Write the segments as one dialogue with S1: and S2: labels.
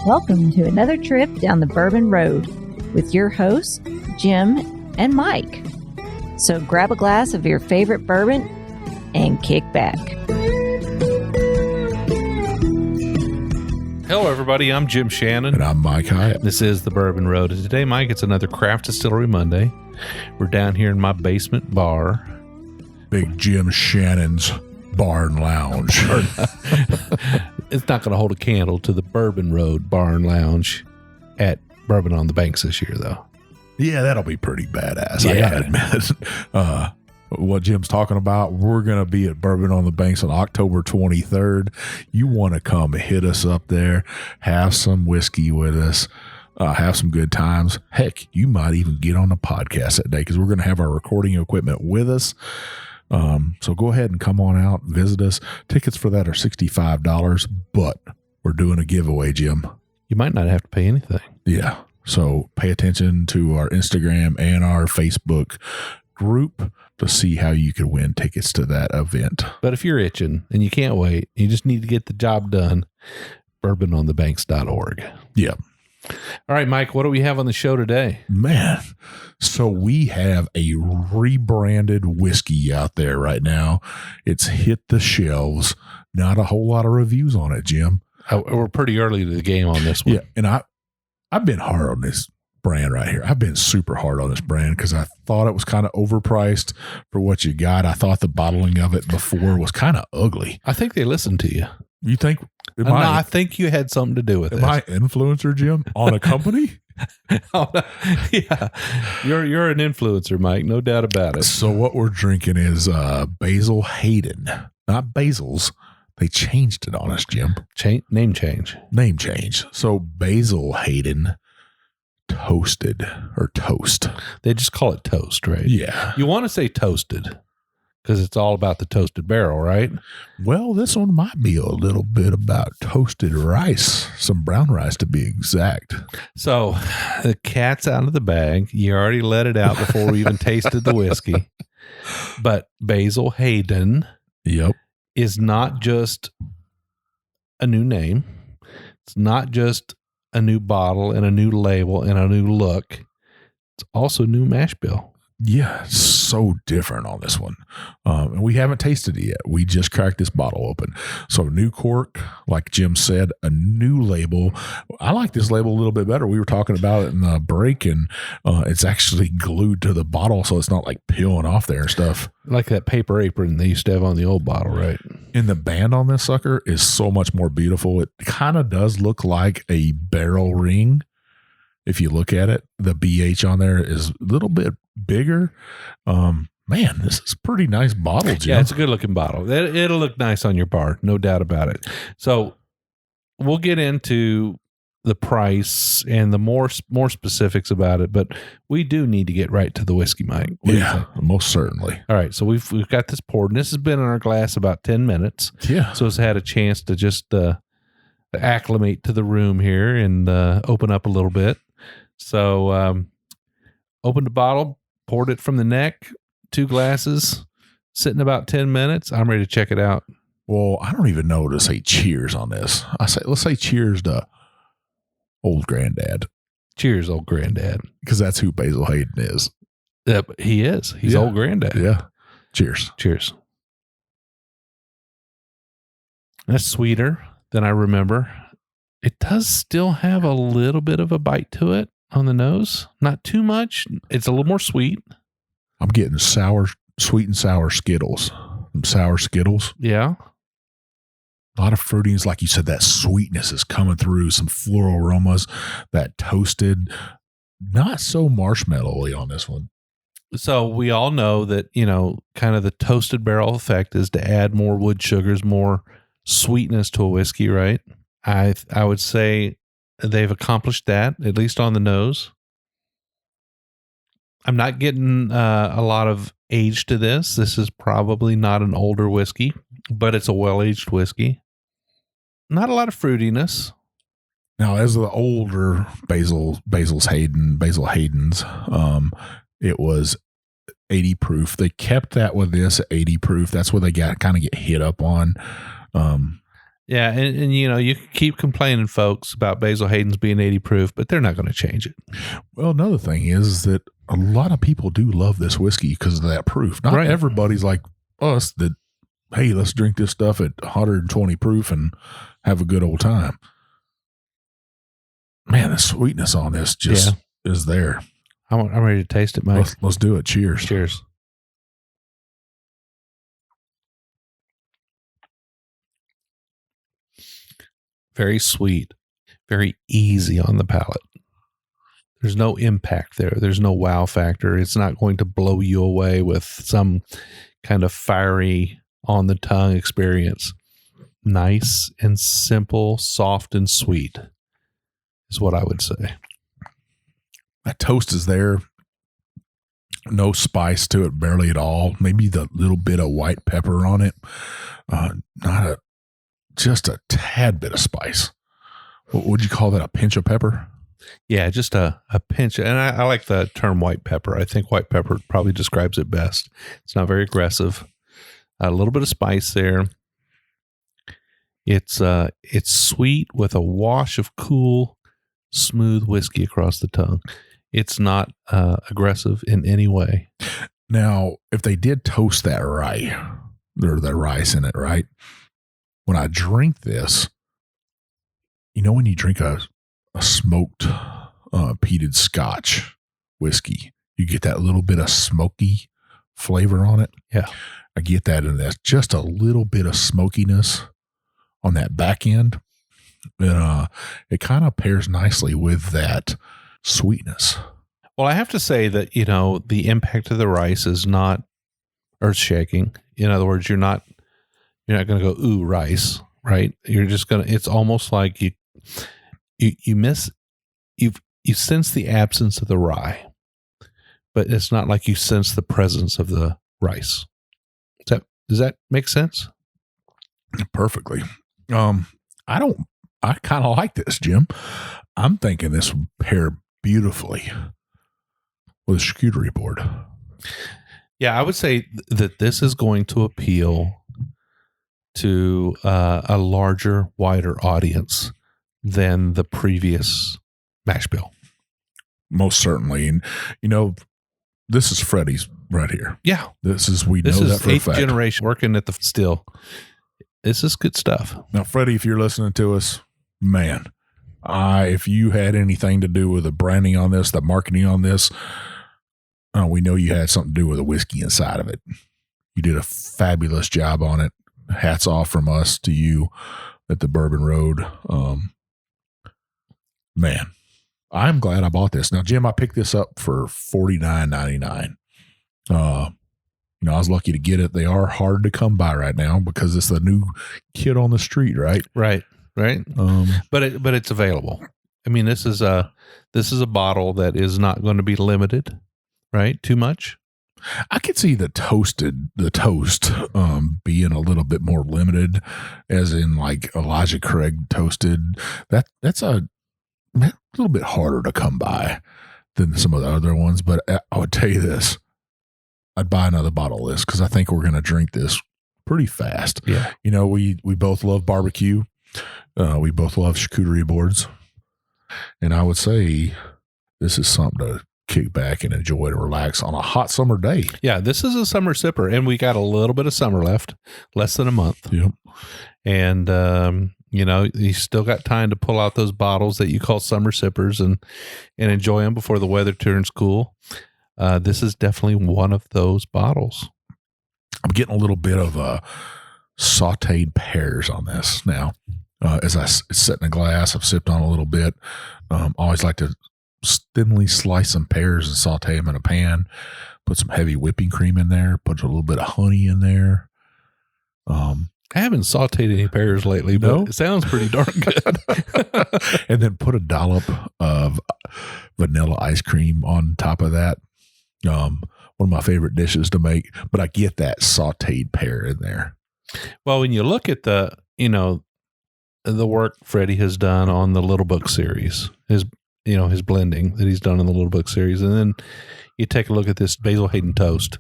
S1: Welcome to another trip down the Bourbon Road with your hosts, Jim and Mike. So grab a glass of your favorite bourbon and kick back.
S2: Hello, everybody. I'm Jim Shannon.
S3: And I'm Mike Hyatt.
S2: This is the Bourbon Road. And today, Mike, it's another Craft Distillery Monday. We're down here in my basement bar.
S3: Big Jim Shannon's Bar and Lounge.
S2: It's not going to hold a candle to the Bourbon Road Bar and Lounge at Bourbon on the Banks this year, though.
S3: Yeah, that'll be pretty badass.
S2: Yeah.
S3: I gotta admit. What Jim's talking about, we're going to be at Bourbon on the Banks on October 23rd. You want to come hit us up there, have some whiskey with us, have some good times. Heck, you might even get on the podcast that day because we're going to have our recording equipment with us. So go ahead and come on out, visit us. Tickets for that are $65, but we're doing a giveaway, Jim.
S2: You might not have to pay anything.
S3: Yeah. So pay attention to our Instagram and our Facebook group to see how you could win tickets to that event.
S2: But if you're itching and you can't wait, you just need to get the job done, bourbononthebanks.org.
S3: Yeah.
S2: All right, Mike, what do we have on the show today?
S3: Man, so we have a rebranded whiskey out there right now. It's hit the shelves. Not a whole lot of reviews on it, Jim.
S2: We're pretty early to the game on this one.
S3: Yeah, and I've been hard on this brand right here. I've been super hard on this brand because I thought it was kind of overpriced for what you got. I thought the bottling of it before was kind of ugly.
S2: I think they listened to you.
S3: You think?
S2: No, I think you had something to do with it.
S3: Am I influencer, Jim, on a company?
S2: Yeah, you're an influencer, Mike. No doubt about it.
S3: So what we're drinking is Basil Hayden, not Basil's. They changed it on us, Jim.
S2: Name change.
S3: Name change. So Basil Hayden Toasted or Toast.
S2: They just call it toast, right?
S3: Yeah.
S2: You want to say toasted because it's all about the toasted barrel, right?
S3: Well, this one might be a little bit about toasted rice, some brown rice to be exact.
S2: So the cat's out of the bag. You already let it out before we even tasted the whiskey. But Basil Hayden is not just a new name. It's not just a new bottle and a new label and a new look. It's also new mash bill.
S3: Yeah, so different on this one. And we haven't tasted it yet. We just cracked this bottle open. So new cork, like Jim said, a new label. I like this label a little bit better. We were talking about it in the break, and it's actually glued to the bottle, so it's not like peeling off there and stuff.
S2: Like that paper apron they used to have on the old bottle, right?
S3: And the band on this sucker is so much more beautiful. It kind of does look like a barrel ring. If you look at it, the BH on there is a little bit bigger. Man, this is a pretty nice bottle, Jim.
S2: Yeah, it's a good looking bottle. It'll look nice on your bar, no doubt about it. So we'll get into the price and the more specifics about it, but we do need to get right to the whiskey, Mike.
S3: Yeah, most certainly.
S2: All right, so we've got this poured, and this has been in our glass about 10 minutes.
S3: Yeah.
S2: So it's had a chance to just acclimate to the room here and open up a little bit. So opened the bottle, poured it from the neck, 2 glasses, sitting about 10 minutes. I'm ready to check it out.
S3: Well, I don't even know to say cheers on this. Let's say cheers to old granddad.
S2: Cheers, old granddad.
S3: Because that's who Basil Hayden is.
S2: He is. He's old granddad.
S3: Yeah. Cheers.
S2: Cheers. That's sweeter than I remember. It does still have a little bit of a bite to it on the nose. Not too much. It's a little more sweet.
S3: I'm getting sweet and sour Skittles. Some sour Skittles.
S2: Yeah.
S3: A lot of fruitiness. Like you said, that sweetness is coming through. Some floral aromas. That toasted. Not so marshmallowy on this one.
S2: So we all know that, kind of the toasted barrel effect is to add more wood sugars, more sweetness to a whiskey, right? I would say they've accomplished that, at least on the nose. I'm not getting a lot of age to this. This is probably not an older whiskey, but it's a well-aged whiskey. Not a lot of fruitiness.
S3: Now, as the older Basil Hayden's, it was 80 proof. They kept that with this at 80 proof. That's where they kind of get hit up on.
S2: Yeah, and you can keep complaining, folks, about Basil Hayden's being 80 proof, but they're not going to change it.
S3: Well, another thing is that a lot of people do love this whiskey because of that proof. Not everybody's like us that, hey, let's drink this stuff at 120 proof and have a good old time. Man, the sweetness on this just is there.
S2: I'm ready to taste it, Mike.
S3: Let's do it. Cheers.
S2: Cheers. Very sweet, very easy on the palate. There's no impact there. There's no wow factor. It's not going to blow you away with some kind of fiery on the tongue experience. Nice and simple, soft and sweet is what I would say.
S3: That toast is there. No spice to it, barely at all. Maybe the little bit of white pepper on it. Just a tad bit of spice. What would you call that? A pinch of pepper?
S2: Yeah, just a pinch. And I like the term white pepper. I think white pepper probably describes it best. It's not very aggressive. A little bit of spice there. It's sweet with a wash of cool, smooth whiskey across the tongue. It's not aggressive in any way.
S3: Now, if they did toast that rye, or the rice in it, right? When I drink this, when you drink a smoked peated Scotch whiskey, you get that little bit of smoky flavor on it.
S2: Yeah.
S3: I get that in this. Just a little bit of smokiness on that back end. And it kind of pairs nicely with that sweetness.
S2: Well, I have to say that, the impact of the rice is not earth shaking. In other words, you're not going to go, ooh, rice, right? You're just going to, it's almost like you sense the absence of the rye, but it's not like you sense the presence of the rice. Does that make sense?
S3: Perfectly. I kind of like this, Jim. I'm thinking this would pair beautifully with a charcuterie board.
S2: Yeah, I would say that this is going to appeal to a larger, wider audience than the previous mash bill.
S3: Most certainly. And, this is Freddie's right here.
S2: Yeah.
S3: This is that for a fact.
S2: This is 8th generation working at the still. This is good stuff.
S3: Now, Freddie, if you're listening to us, man, if you had anything to do with the branding on this, the marketing on this, we know you had something to do with the whiskey inside of it. You did a fabulous job on it. Hats off from us to you at the Bourbon Road. Man, I'm glad I bought this. Now, Jim, I picked this up for $49.99. I was lucky to get it. They are hard to come by right now because it's the new kid on the street, right?
S2: Right. But it's available. I mean, this is a bottle that is not going to be limited, right? Too much.
S3: I could see the toast being a little bit more limited, as in like Elijah Craig toasted. That's a little bit harder to come by than some of the other ones. But I would tell you this, I'd buy another bottle of this because I think we're going to drink this pretty fast.
S2: Yeah.
S3: We both love barbecue. We both love charcuterie boards. And I would say this is something to kick back and enjoy and relax on a hot summer day.
S2: Yeah, this is a summer sipper, and we got a little bit of summer left, less than a month.
S3: Yep.
S2: And, you still got time to pull out those bottles that you call summer sippers and enjoy them before the weather turns cool. This is definitely one of those bottles.
S3: I'm getting a little bit of sauteed pears on this now. As I sit in a glass, I've sipped on a little bit. Always like to thinly slice some pears and saute them in a pan. Put some heavy whipping cream in there. Put a little bit of honey in there.
S2: I haven't sauteed any pears lately, but it sounds pretty darn good.
S3: And then put a dollop of vanilla ice cream on top of that. One of my favorite dishes to make, but I get that sauteed pear in there.
S2: Well, when you look at the work Freddie has done on the Little Book series, his blending that he's done in the Little Book series, and then you take a look at this Basil Hayden Toast,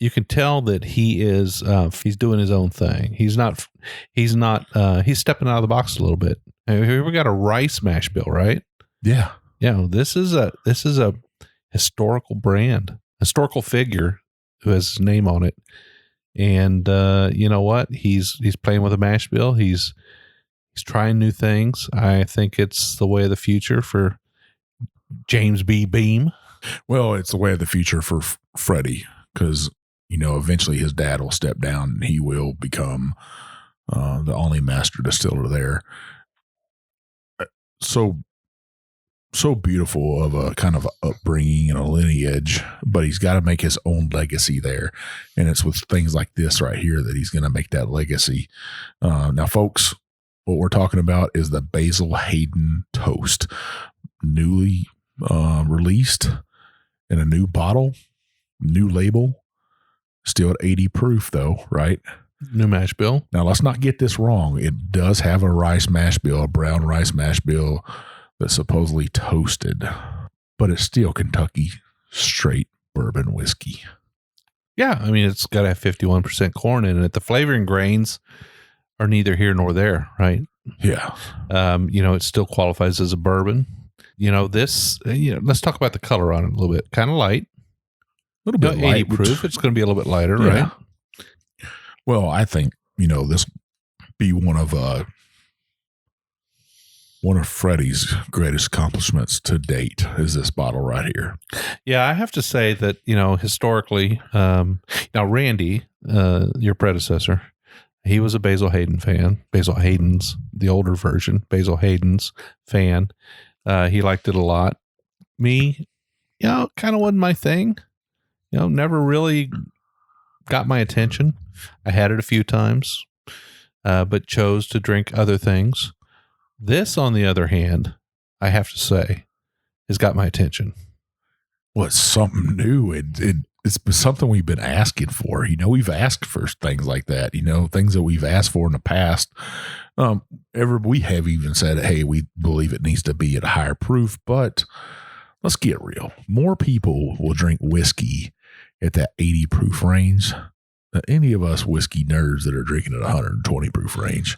S2: you can tell that he's doing his own thing. He's stepping out of the box a little bit. Here we got a rice mash bill, right?
S3: Yeah.
S2: Yeah. This is a historical brand, historical figure who has his name on it. And you know what? He's playing with a mash bill. He's trying new things. I think it's the way of the future for James B. Beam.
S3: Well, it's the way of the future for Freddie, because, eventually his dad will step down and he will become the only master distiller there. So beautiful of a kind of upbringing and a lineage, but he's got to make his own legacy there. And it's with things like this right here that he's going to make that legacy. Now, folks, what we're talking about is the Basil Hayden Toast, newly released in a new bottle, new label, still at 80 proof though, right?
S2: New mash bill.
S3: Now, let's not get this wrong. It does have a rice mash bill, a brown rice mash bill that's supposedly toasted, but it's still Kentucky straight bourbon whiskey.
S2: Yeah, I mean, it's got to have 51% corn in it. The flavoring grains are neither here nor there, right?
S3: Yeah.
S2: It still qualifies as a bourbon. Let's talk about the color on it a little bit. Kind of light.
S3: A little bit
S2: 80
S3: light.
S2: proof. It's going to be a little bit lighter, right?
S3: Well, I think, this be one of Freddie's greatest accomplishments to date is this bottle right here.
S2: Yeah, I have to say that, historically, now Randy, your predecessor, he was a Basil Hayden fan. Basil Hayden's, the older version, Basil Hayden's fan. He liked it a lot. Me, kind of wasn't my thing. Never really got my attention. I had it a few times, but chose to drink other things. This, on the other hand, I have to say, has got my attention.
S3: Well, it's something new. It's something we've been asking for. We've asked for things like that, things that we've asked for in the past. We have even said, hey, we believe it needs to be at a higher proof, but let's get real. More people will drink whiskey at that 80 proof range than any of us whiskey nerds that are drinking at 120 proof range.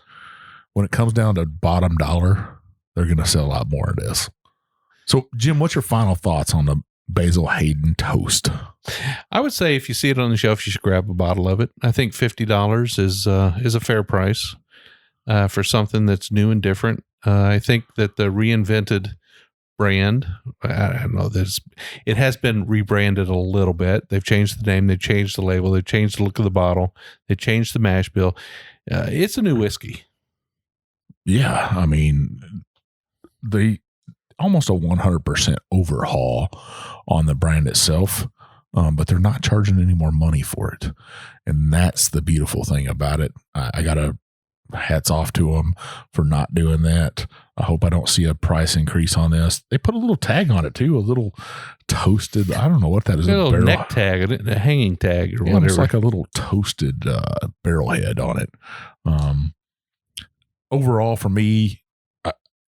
S3: When it comes down to bottom dollar, they're going to sell a lot more of this. So, Jim, what's your final thoughts on the Basil Hayden Toast?
S2: I would say if you see it on the shelf, you should grab a bottle of it. I think $50 is a fair price for something that's new and different. I think that the reinvented brand, I don't know, it has been rebranded a little bit. They've changed the name, they've changed the label, they've changed the look of the bottle, they changed the mash bill. It's a new whiskey.
S3: Yeah, I mean, they almost a 100% overhaul on the brand itself, but they're not charging any more money for it. And that's the beautiful thing about it. I got to hats off to them for not doing that. I hope I don't see a price increase on this. They put a little tag on it too, a little toasted. I don't know what that is.
S2: A little neck tag, a hanging tag or whatever.
S3: It's like a little toasted barrel head on it. Overall, for me,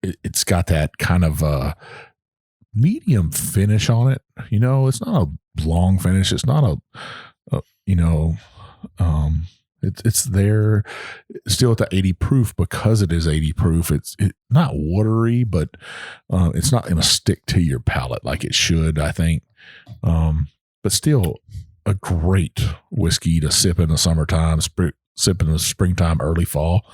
S3: it's got that kind of medium finish on it. It's not a long finish. It's not it's there still at the 80 proof because it is 80 proof. It's not watery, but it's not going to stick to your palate like it should, I think. But still a great whiskey to sip in the summertime, sip in the springtime, early fall.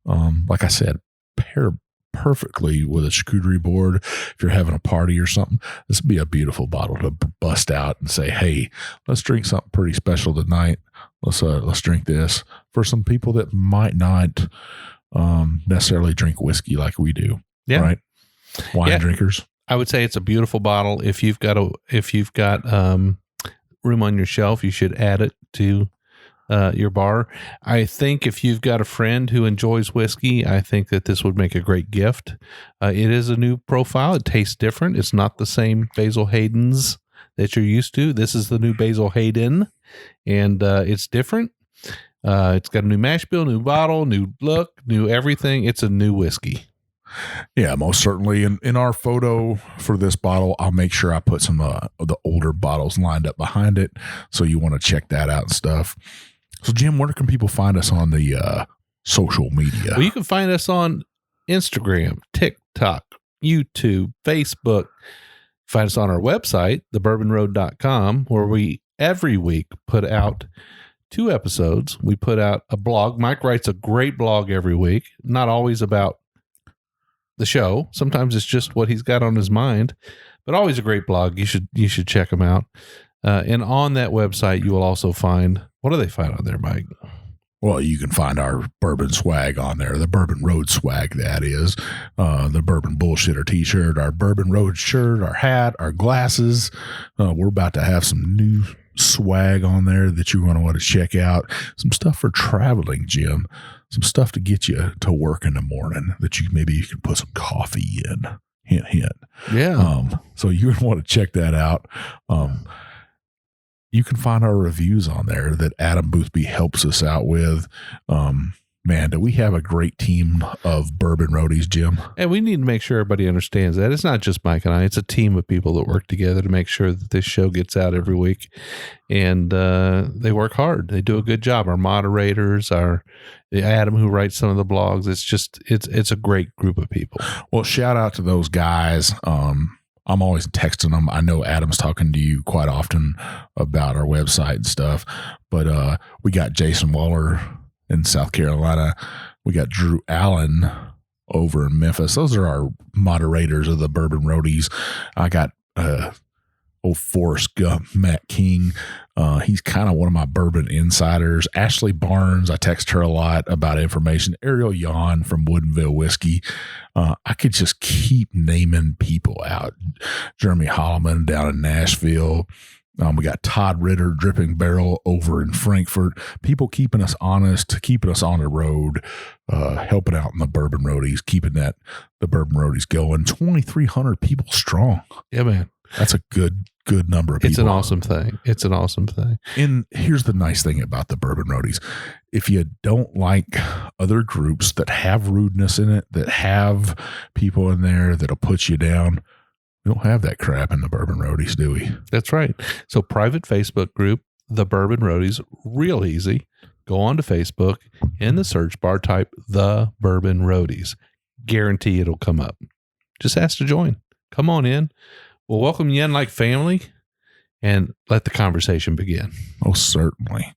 S3: Like I said, pair perfectly with a charcuterie board. If you're having a party or something, this would be a beautiful bottle to bust out and say, hey, let's drink something pretty special tonight. Let's drink this for some people that might not necessarily drink whiskey like we do.
S2: Yeah.
S3: Right. Wine drinkers.
S2: I would say it's a beautiful bottle. If you've got room on your shelf, you should add it to your bar. I think if you've got a friend who enjoys whiskey, I think that this would make a great gift. It is a new profile. It tastes different. It's not the same Basil Hayden's that you're used to. This is the new Basil Hayden, and it's different. It's got a new mash bill, new bottle, new look, new everything. It's a new whiskey.
S3: Yeah, most certainly. In our photo for this bottle, I'll make sure I put some of the older bottles lined up behind it. So you want to check that out and stuff. So, Jim, where can people find us on the social media?
S2: Well, you can find us on Instagram, TikTok, YouTube, Facebook. Find us on our website, thebourbonroad.com, where we every week put out 2 episodes. We put out a blog. Mike writes a great blog every week, not always about the show. Sometimes it's just what he's got on his mind, but always a great blog. You should check him out. And on that website, you will also find, what do they find on there, Mike?
S3: Well, you can find our bourbon swag on there, the Bourbon Road swag, that is. The Bourbon Bullshitter t-shirt, our Bourbon Road shirt, our hat, our glasses. We're about to have some new swag on there that you're going to want to check out. Some stuff for traveling, Jim. Some stuff to get you to work in the morning that you can put some coffee in. Hint, hint.
S2: Yeah.
S3: So you're going to want to check that out. You can find our reviews on there that Adam Boothby helps us out with. Man, do we have a great team of bourbon roadies, Jim?
S2: And we need to make sure everybody understands that. It's not just Mike and I. It's a team of people that work together to make sure that this show gets out every week. And they work hard. They do a good job. Our moderators, Adam who writes some of the blogs. It's a great group of people.
S3: Well, shout out to those guys. I'm always texting them. I know Adam's talking to you quite often about our website and stuff, but we got Jason Waller in South Carolina. We got Drew Allen over in Memphis. Those are our moderators of the Bourbon Roadies. I got old Forrest Gump, Matt King. He's kind of one of my bourbon insiders. Ashley Barnes, I text her a lot about information. Ariel Yon from Woodinville Whiskey. I could just keep naming people out. Jeremy Holloman down in Nashville. We got Todd Ritter, Dripping Barrel over in Frankfurt. People keeping us honest, keeping us on the road, helping out in the Bourbon Roadies, keeping the Bourbon Roadies going. 2,300 people strong.
S2: Yeah, man.
S3: That's a good number of people.
S2: It's an awesome thing. It's an awesome thing.
S3: And here's the nice thing about the Bourbon Roadies. If you don't like other groups that have rudeness in it, that have people in there that'll put you down, we don't have that crap in the Bourbon Roadies, do we?
S2: That's right. So private Facebook group, the Bourbon Roadies, real easy. Go on to Facebook, in the search bar, type the Bourbon Roadies. Guarantee it'll come up. Just ask to join. Come on in. We'll welcome you in like family and let the conversation begin.
S3: Oh, certainly.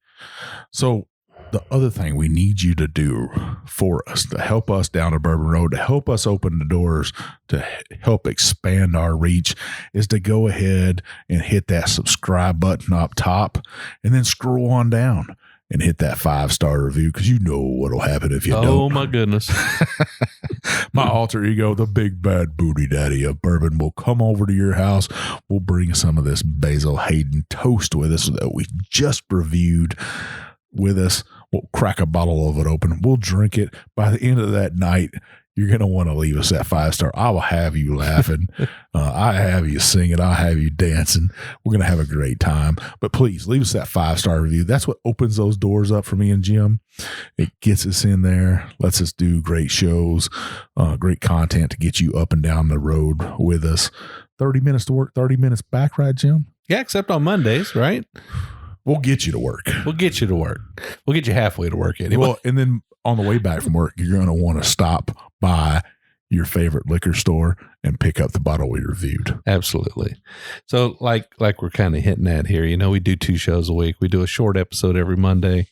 S3: So the other thing we need you to do for us, to help us down the Bourbon Road, to help us open the doors, to help expand our reach, is to go ahead and hit that subscribe button up top and then scroll on down and hit that 5-star review, because you know what'll happen if you don't.
S2: Oh, my goodness.
S3: My alter ego, the big bad booty daddy of bourbon, will come over to your house. We'll bring some of this Basil Hayden Toast with us that we just reviewed with us. We'll crack a bottle of it open. We'll drink it. By the end of that night, you're going to want to leave us that 5-star. I will have you laughing. I have you singing. I'll have you dancing. We're going to have a great time. But please leave us that 5-star review. That's what opens those doors up for me and Jim. It gets us in there, lets us do great shows, great content to get you up and down the road with us. 30 minutes to work, 30 minutes back, right, Jim?
S2: Yeah, except on Mondays, right?
S3: We'll get you to work.
S2: We'll get you to work. We'll get you halfway to work anyway.
S3: Well, and then on the way back from work, you're going to want to stop by your favorite liquor store and pick up the bottle we reviewed.
S2: Absolutely. So like we're kind of hinting at here, we do 2 shows a week. We do a short episode every Monday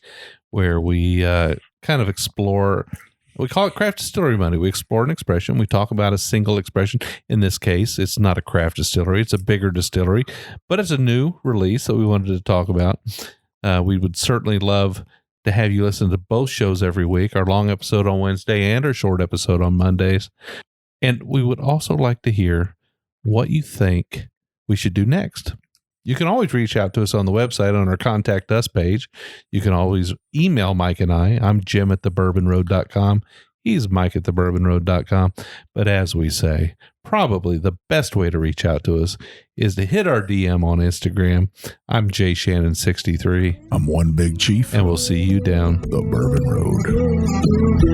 S2: where we kind of explore, we call it Craft Distillery Monday. We explore an expression. We talk about a single expression. In this case, it's not a craft distillery. It's a bigger distillery, but it's a new release that we wanted to talk about. We would certainly love to have you listen to both shows every week, our long episode on Wednesday and our short episode on Mondays. And we would also like to hear what you think we should do next. You can always reach out to us on the website on our Contact Us page. You can always email Mike and I. I'm Jim at thebourbonroad.com. He's Mike at thebourbonroad.com. But as we say, probably the best way to reach out to us is to hit our DM on Instagram. I'm Jay Shannon 63.
S3: I'm One Big Chief.
S2: And we'll see you down
S3: the Bourbon Road.